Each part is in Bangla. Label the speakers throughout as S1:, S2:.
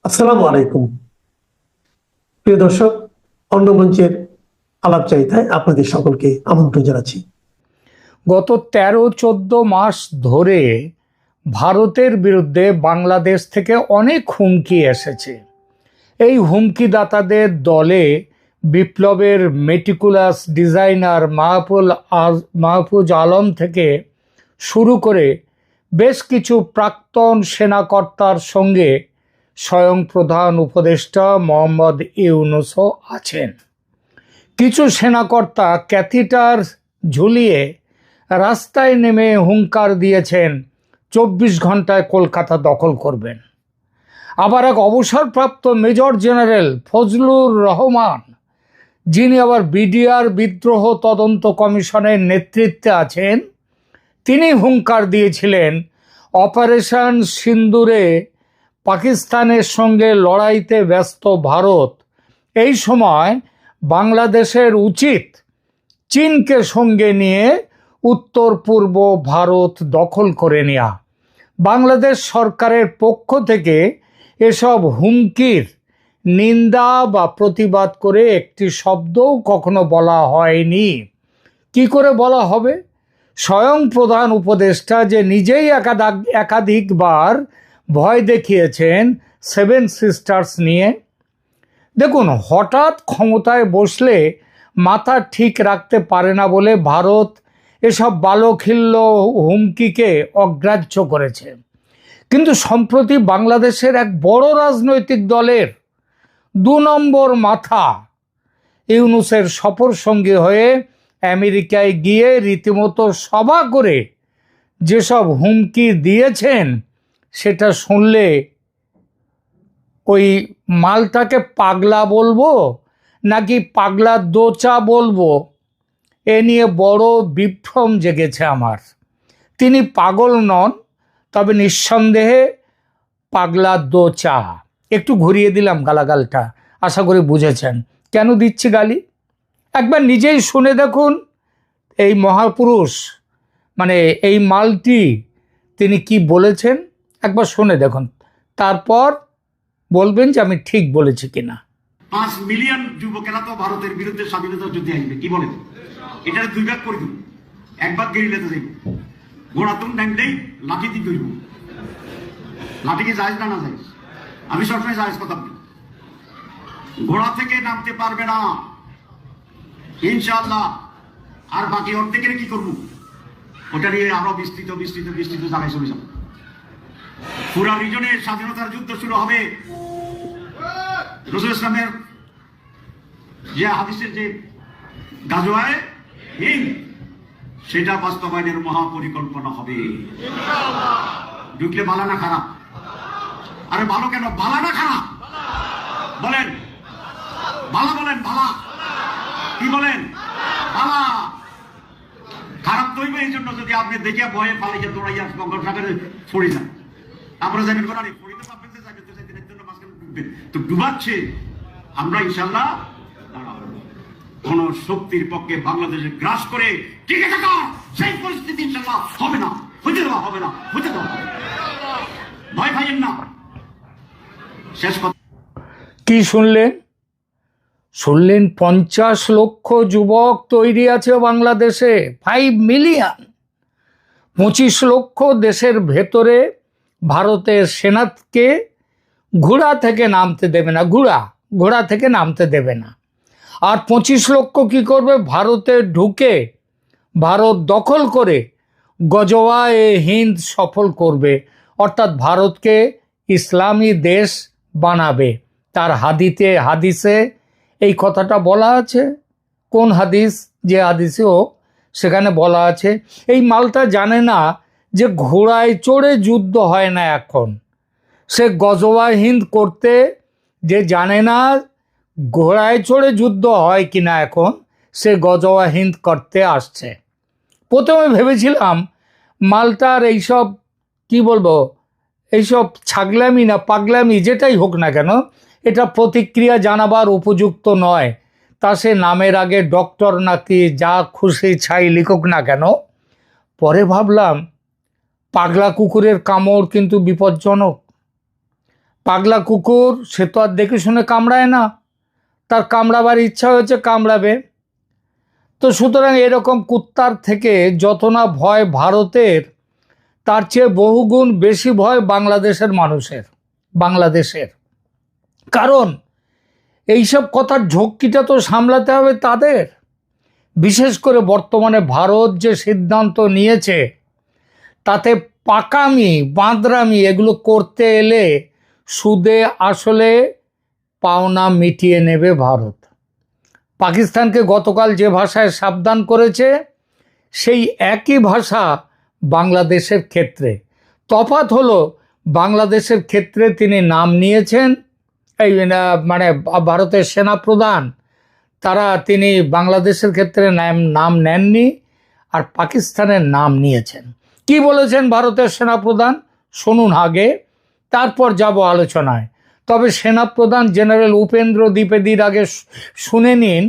S1: আসসালামু আলাইকুম। প্রিয় দর্শক, অন্যমঞ্চের আলাপচারিতায় আপনাদের সকলকে আমন্ত্রণ জানাচ্ছি।
S2: গত 13-14 মাস ধরে ভারতের বিরুদ্ধে বাংলাদেশ থেকে অনেক হুমকি এসেছে। এই হুমকিদাতাদের দলে বিপ্লবের মেটিকুলাস ডিজাইনার মাহফুজ আলম থেকে শুরু করে বেশ কিছু প্রাক্তন সেনাকর্তার সঙ্গে স্বয়ং প্রধান উপদেষ্টা মোহাম্মদ ইউনূসও আছেন। কিছু সেনাকর্তা ক্যাথিটার ঝুলিয়ে রাস্তায় নেমে হুঙ্কার দিয়েছেন 24 ঘন্টায় কলকাতা দখল করবেন। আবার এক অবসরপ্রাপ্ত মেজর জেনারেল ফজলুর রহমান, যিনি আবার বিডিআর বিদ্রোহ তদন্ত কমিশনের নেতৃত্বে আছেন, তিনি হুঙ্কার দিয়েছিলেন অপারেশন সিন্দুরে পাকিস্তানের সঙ্গে লড়াইতে ব্যস্ত ভারত এই সময় বাংলাদেশের উচিত চীনকে সঙ্গে নিয়ে উত্তর পূর্ব ভারত দখল করে নেওয়া। বাংলাদেশ সরকারের পক্ষ থেকে এসব হুমকির নিন্দা বা প্রতিবাদ করে একটি শব্দও কখনো বলা হয়নি। কি করে বলা হবে? স্বয়ং প্রধান উপদেষ্টা যে নিজেই একাধিকবার ভয় দেখিয়েছেন সেভেন সিস্টার্স নিয়ে। দেখুন, হঠাৎ ক্ষমতায় বসলে মাথা ঠিক রাখতে পারে না বলে ভারত এসব বালখিল্য হুমকিকে অগ্রাহ্য করেছে। কিন্তু সম্প্রতি বাংলাদেশের এক বড় রাজনৈতিক দলের 2 নম্বর মাথা ইউনূসের সফর সঙ্গী হয়ে আমেরিকায় গিয়ে রীতিমতো সভা করে যেসব হুমকি দিয়েছেন, সেটা শুনলে ওই মালটাকে পাগলা বলবো নাকি পাগলা দোচা বলবো, এ নিয়ে বড় বিভ্রম জেগেছে আমার। তিনি পাগল নন, তবে নিঃসন্দেহে পাগলা দোচা। একটু ঘুরিয়ে দিলাম গালাগালটা, আশা করি বুঝেছেন কেন দিচ্ছি গালি। একবার নিজেই শুনে দেখুন এই মহাপুরুষ, মানে এই মালটি, তিনি কি বলেছেন একবার শুনে দেখুন, তারপর বলবেন যে আমি ঠিক বলেছি কিনা।
S3: 5 মিলিয়ন যুবকেরা তো ভারতের বিরুদ্ধে স্বাধীনতা যুদ্ধে আসবে, কি বলেন? এটা 2 ভাগ করে দিব। 1 ভাগ গেরিলাতে যাইব, ঘোড়াতুন ডাইলেই লাঠি দিয়ে ধরব। লাঠি কি জায়েজ না জায়েজ? আমি সবসময় জায়েজ কথা বলি। ঘোড়া থেকে নামতে পারবে না ইনশাআল্লাহ। আর বাকি অর্ধেকের কি করব? ওটা নিয়ে আরো বিস্তৃত জায়গায় চলে যাব। পুরা রিজনে স্বাধীনতার যুদ্ধ শুরু হবে। রাসূল ইসলামের যে হাদিসের যে গাজওয়ায়ে হিন্দ, সেটা বাস্তবায়নের মহাপরিকল্পনা হবে ইনশাআল্লাহ। ঢুকলে ভালো না খারাপ? আরে ভালো কেন, ভালো না খারাপ বলেন? ভালো বলেন, ভালো কি বলেন? ভালো। খারাপ তৈব এই জন্য যদি আপনি দেখে ভয়ে পালিয়ে দৌড়াইয়া গঙ্গাসাগরে পড়ে যান, আপনারা যাবেন কোন পড়িতে পারবেন, যাবেন তো সেদিনের জন্য মাঝখানে ডুববেন, তো ডুবাচ্ছে। আমরা ইনশাআল্লাহ কোন শক্তির পক্ষে বাংলাদেশে গ্রাস করে টিকে থাকা সেই পরিস্থিতি ইনশাআল্লাহ হবে না, হতে দেওয়া হবে না, হতে দেওয়া হবে। ভয় পাইয়েন না। শেষ কথা
S2: কি শুনলেন? 50 লক্ষ যুবক তৈরি আছে বাংলাদেশে, 5 মিলিয়ন। 25 লক্ষ দেশের ভেতরে ভারতের সেনাকে ঘোড়া থেকে নামতে দেবে না, ঘোড়া থেকে নামতে দেবে না। আর 25 লক্ষ কি করবে? ভারতে ঢুকে ভারত দখল করে গজওয়ায়ে হিন্দ সফল করবে, অর্থাৎ ভারতকে ইসলামী দেশ বানাবে। তার হাদিসে এই কথাটা বলা আছে। কোন হাদিস? যে হাদিসে হোক, সেখানে বলা আছে। এই মালটা জানে না যে ঘোড়ায় চড়ে যুদ্ধ হয় না এখন। সে গজওয়ায়ে হিন্দ করতে যে জানে না ঘোড়ায় চড়ে যুদ্ধ হয় কিনা এখন, সে গজওয়ায়ে হিন্দ করতে আসছে। প্রথমে ভেবেছিলাম মালটার এইসব কি বলবো, এইসব ছাগলামি না পাগলামি যেটাই হোক না কেন, এটা প্রতিক্রিয়া জানাবার উপযুক্ত নয়। তা সে নামের আগে ডক্টর নাকি যা খুশি ছাই লিখুক না কেন। পরে ভাবলাম পাগলা কুকুরের কামড় কিন্তু বিপজ্জনক। পাগলা কুকুর সে তো আর দেখে শুনে কামড়ায় না, তার কামড়াবার ইচ্ছা হয়েছে কামড়াবে। তো সুতরাং এরকম কুত্তার থেকে যত না ভয় ভারতের, তার চেয়ে বহুগুণ বেশি ভয় বাংলাদেশের মানুষের, বাংলাদেশের। কারণ এইসব কথার ঝক্কিটা তো সামলাতে হবে তাদের। বিশেষ করে বর্তমানে ভারত যে সিদ্ধান্ত নিয়েছে, তাতে পাকামি বাঁদরামি এগুলো করতে এলে সুদে আসলে পাওনা মিটিয়ে নেবে ভারত। পাকিস্তানকে গতকাল যে ভাষায় সাবধান করেছে, সেই একই ভাষা বাংলাদেশের ক্ষেত্রে। তফাৎ হলো বাংলাদেশের ক্ষেত্রে তিনি নাম নিয়েছেন, এই মানে ভারতের সেনাপ্রধান, তিনি বাংলাদেশের ক্ষেত্রে নাম নেননি, আর পাকিস্তানের নাম নিয়েছেন। কি বলেছেন ভারতের সেনাপ্রধান শুনুন আগে, তারপর যাব আলোচনায়। তবে সেনাপ্রধান জেনারেল উপেন্দ্র দ্বিবেদীর আগে শুনে নিন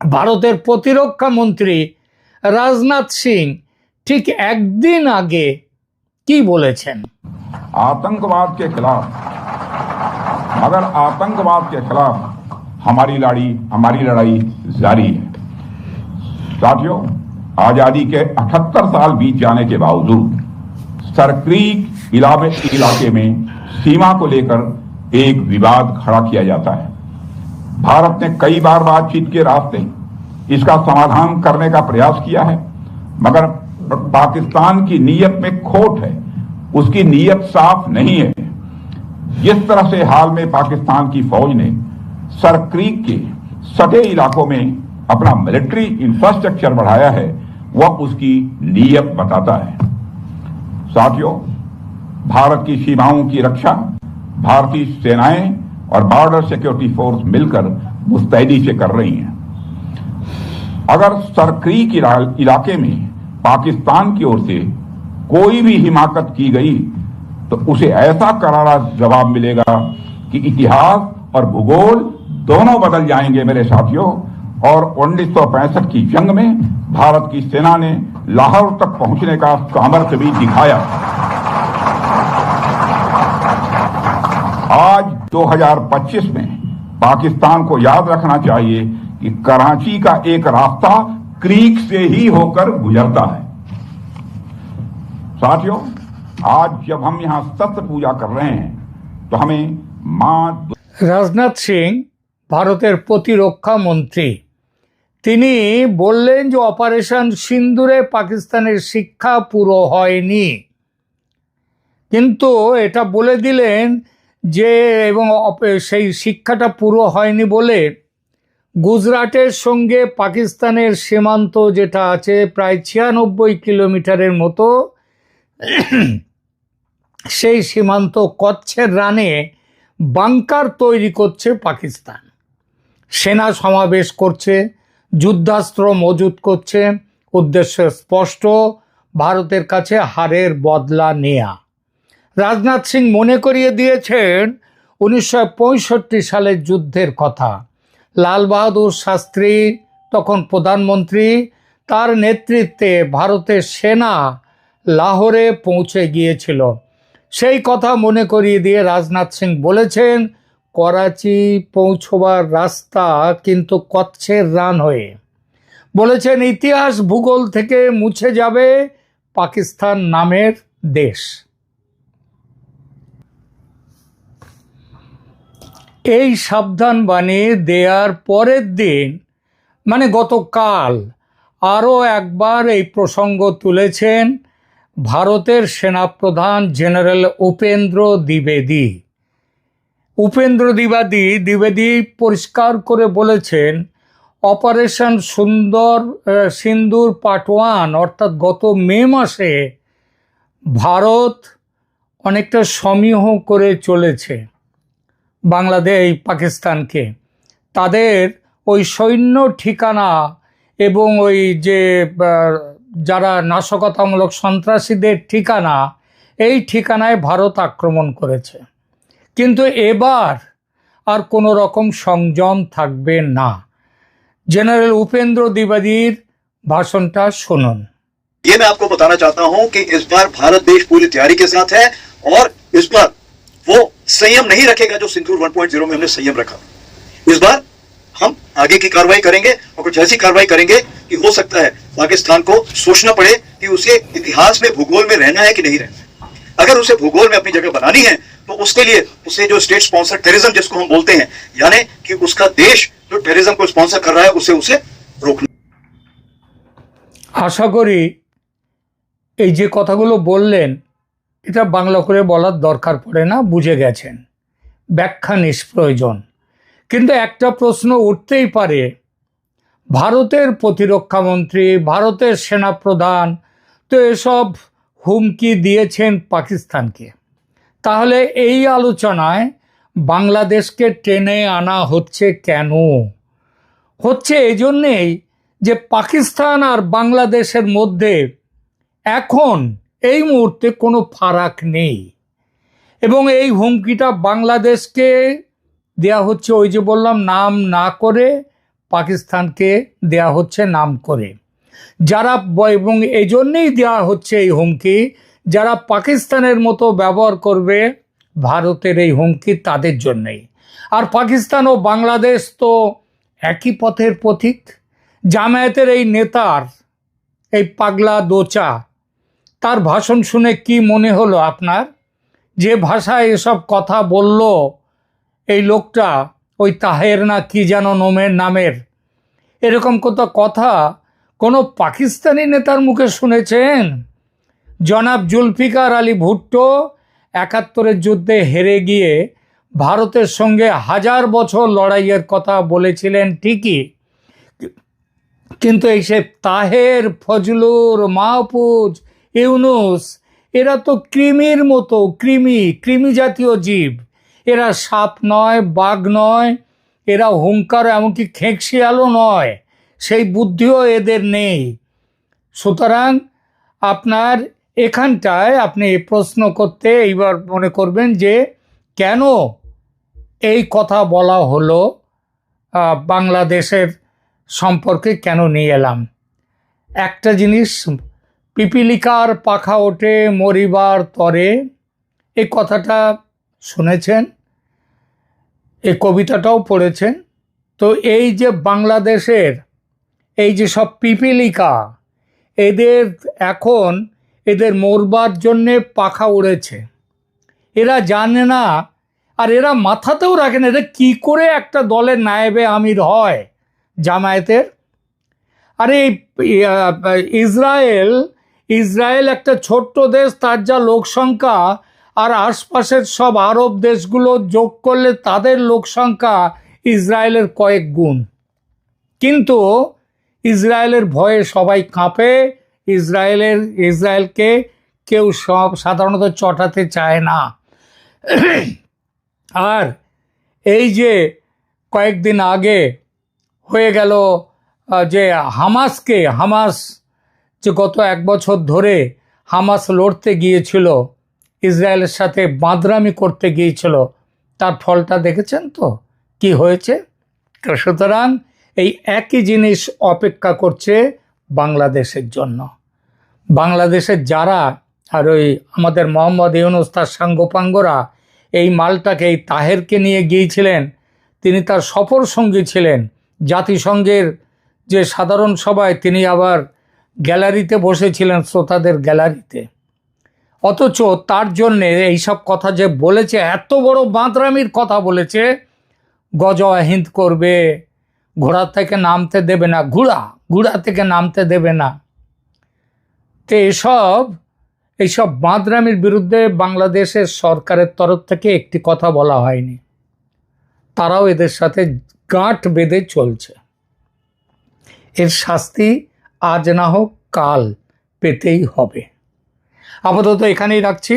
S2: ভারতের প্রতিরক্ষা মন্ত্রী রাজনাথ সিং ঠিক একদিন আগে কি বলেছেন।
S4: आतंकवाद के खिलाफ, मगर आतंकवाद के खिलाफ हमारी लड़ाई जारी है। साथियों, आजादी के 78 साल बीत जाने के बावजूद सरक्रीक इलाके में सीमा को लेकर एक विवाद खड़ा किया जाता है। भारत ने कई बार बातचीत के रास्ते इसका समाधान करने का प्रयास किया है, मगर पाकिस्तान की नीयत में खोट है, उसकी नीयत साफ नहीं है। जिस तरह से हाल में पाकिस्तान की फौज ने सरक्रीक के सटे इलाकों में अपना मिलिट्री इंफ्रास्ट्रक्चर बढ़ाया है, वह उसकी नीयत बताता है। साथियों, भारत की सीमाओं की रक्षा भारतीय सेनाएं और बॉर्डर सिक्योरिटी फोर्स मिलकर मुस्तैदी से कर रही हैं। अगर सरक्रीक इलाके में पाकिस्तान की ओर से कोई भी हिमाकत की गई तो उसे ऐसा करारा जवाब मिलेगा कि इतिहास और भूगोल दोनों बदल जाएंगे मेरे साथियों। और 1965 की जंग में भारत की सेना ने लाहौर तक पहुंचने का सामर्थ्य भी दिखाया। आज 2025 में पाकिस्तान को याद रखना चाहिए कि कराची का एक रास्ता क्रीक से ही होकर गुजरता है। साथियों, आज जब हम यहाँ सत्र पूजा कर रहे हैं तो हमें मां
S2: রাজনাথ সিং ভারতের প্রতিরক্ষা মন্ত্রী, তিনি বললেন যে অপারেশন সিন্দুরে পাকিস্তানের শিক্ষা পুরো হয়নি, কিন্তু এটা বলে দিলেন যে এবং সেই শিক্ষাটা পুরো হয়নি বলে গুজরাটের সঙ্গে পাকিস্তানের সীমান্ত যেটা আছে প্রায় 96 কিলোমিটারের মতো, সেই সীমান্ত কচ্ছের রানে বাংকার তৈরি করছে পাকিস্তান। সেনা সমাবেশ করছে, যুদ্ধাস্ত্র মজুত করছে, উদ্দেশ্য স্পষ্ট, ভারতের কাছে হারের বদলা নেয়া। রাজনাথ সিং মনে করিয়ে দিয়েছেন 1965 সালের যুদ্ধের কথা। লাল বাহাদুর শাস্ত্রী তখন প্রধানমন্ত্রী, তার নেতৃত্বে ভারতের সেনা লাহোরে পৌঁছে গিয়েছিল। সেই কথা মনে করিয়ে দিয়ে রাজনাথ সিং বলেছেন, করাচি পৌঁছবার রাস্তা কিন্তু কচ্ছের রান হয়ে। বলেছেন ইতিহাস ভূগোল থেকে মুছে যাবে পাকিস্তান নামের দেশ। এই সাবধান বাণী দেওয়ার পরের দিন মানে গতকাল আরও একবার এই প্রসঙ্গ তুলেছেন ভারতের সেনাপ্রধান জেনারেল উপেন্দ্র দ্বিবেদী। দ্বিবেদী পরিষ্কার করে বলেছেন, অপারেশন সিন্দুর পার্ট 1 অর্থাৎ গত মে মাসে ভারত অনেকটা সমীহ করে চলেছে পাকিস্তানকে। তাদের ওই সৈন্য ঠিকানা এবং ওই যে যারা নাশকতামূলক সন্ত্রাসীদের ঠিকানা, এই ঠিকানায় ভারত আক্রমণ করেছে। কিন্তু এবার আর কোনো রকম সংযম থাকবে না। জেনারেল উপেন্দ্র द्विवेदीর ভাষণটা শুনুন।
S5: ये मैं आपको बताना चाहता हूं कि इस बार भारत देश पूरी तैयारी के साथ है और इस बार वो संयम नहीं रखेगा जो सिंदूर 1.0 में हमने संयम रखा। इस बार हम आगे की कार्रवाई करेंगे और कुछ ऐसी कार्रवाई करेंगे कि हो सकता है पाकिस्तान को सोचना पड़े कि उसे इतिहास में भूगोल में रहना है कि नहीं रहना है। अगर उसे भूगोल में अपनी जगह बनानी है तो उसके लिए उसे जो स्टेट स्पॉन्सर टेररिज्म जिसको हम बोलते हैं, यानी कि उसका देश जो टेररिज्म को स्पॉन्सर कर रहा है उसे रोकना।
S2: আশা করি এই যে কথাগুলো বললেন এটা বাংলা করে বলার দরকার পড়ে না, বুঝে গেছেন, ব্যাখ্যা নিষ্প্রয়োজন। কিন্তু একটা প্রশ্ন উঠতেই পারে, ভারতের প্রতিরক্ষামন্ত্রী, ভারতের সেনাপ্রধান তো এসব হুমকি দিয়েছেন পাকিস্তানকে, তাহলে এই আলোচনায় বাংলাদেশকে টেনে আনা হচ্ছে কেন? হচ্ছে এই জন্যেই যে পাকিস্তান আর বাংলাদেশের মধ্যে এখন এই মুহূর্তে কোনো ফারাক নেই এবং এই হুমকিটা বাংলাদেশকে দেয়া হচ্ছে, ওই যে বললাম, নাম না করে পাকিস্তানকে দেয়া হচ্ছে নাম করে। যারা এবং এই জন্যেই দেওয়া হচ্ছে এই হুমকি, যারা পাকিস্তানের মতো ব্যবহার করবে ভারতের এই হুমকি তাদের জন্যেই। আর পাকিস্তান ও বাংলাদেশ তো একই পথের পথিক। জামায়াতের এই নেতার এই পাগলা দোচা, তার ভাষণ শুনে কি মনে হলো আপনার? যে ভাষায় এসব কথা বলল এই লোকটা, ওই তাহের না কি যেন নামের, এরকম কত কথা কোনো পাকিস্তানি নেতার মুখে শুনেছেন? জনাব জুলফিকার আলী ভুট্টো ৭১-এর যুদ্ধে হেরে গিয়ে ভারতের সঙ্গে ১০০০ বছর লড়াইয়ের কথা বলেছিলেন ঠিকই, কিন্তু এই সে তাহের, ফজলুর, মাহফুজ, ইউনুস, এরা তো কৃমির মতো, কৃমি জাতীয় জীব। এরা সাপ নয়, বাঘ নয়, এরা হুঙ্কার, এমনকি খেঁকশিয়ালও নয়, সেই বুদ্ধিও এদের নেই। সুতরাং আপনার এখানটায় আপনি প্রশ্ন করতে এইবার মনে করবেন যে কেন এই কথা বলা হলো, বাংলাদেশের সম্পর্কে কেন নিয়ে এলাম। একটা জিনিস, পিপিলিকার পাখা ওঠে মরিবার তরে, এই কথাটা শুনেছেন, এই কবিতাটাও পড়েছেন। তো এই যে বাংলাদেশের এই যে সব পিপিলিকা, এদের এখন এদের মরবার জন্যে পাখা উড়েছে, এরা জানে না, আর এরা মাথাতেও রাখে না, এরা কী করে একটা দলের নায়েবে আমির হয় জামায়াতের। আরে ইসরায়েল একটা ছোট্ট দেশ, তার যা লোক সংখ্যা, আর আশপাশের সব আরব দেশগুলো যোগ করলে তাদের লোক সংখ্যা ইসরায়েলের কয়েক গুণ। কিন্তু ইসরায়েলের ভয়ে সবাই কাঁপে, ইসরায়েলকে কেউ সাধারণত চটাতে চায় না। আর এই যে কয়েকদিন আগে হয়ে গেল যে হামাস যে গত ১ বছর ধরে হামাস লড়তে গিয়েছিল, ইসরায়েলের সাথে বাঁদরামি করতে গিয়েছিল, তার ফলটা দেখেছেন তো কি হয়েছে। সুতরাং এই একই জিনিস অপেক্ষা করছে বাংলাদেশের জন্য। বাংলাদেশের যারা আর ওই আমাদের মোহাম্মদ ইউনুস তার সাঙ্গপাঙ্গরা এই মালটাকে, এই তাহেরকে নিয়ে গিয়েছিলেন, তিনি তার সফর সঙ্গী ছিলেন জাতিসংঘের যে সাধারণ সভায়, তিনি আবার গ্যালারিতে বসেছিলেন, শ্রোতাদের গ্যালারিতে। অথচ তার জন্যে এইসব কথা যে বলেছে, এত বড় বাঁদরামির কথা বলেছে, গজওয়া হিন্দ করবে, ঘোড়া থেকে নামতে দেবে না, ঘোড়া থেকে নামতে দেবে না। তো এইসব বাঁদরামির বিরুদ্ধে বাংলাদেশের সরকারের তরফ থেকে একটি কথা বলা হয়নি। তারাও এদের সাথে গাঁট বেঁধে চলছে। এর শাস্তি আজ না হোক কাল পেতেই হবে। আপাতত এখানেই রাখছি।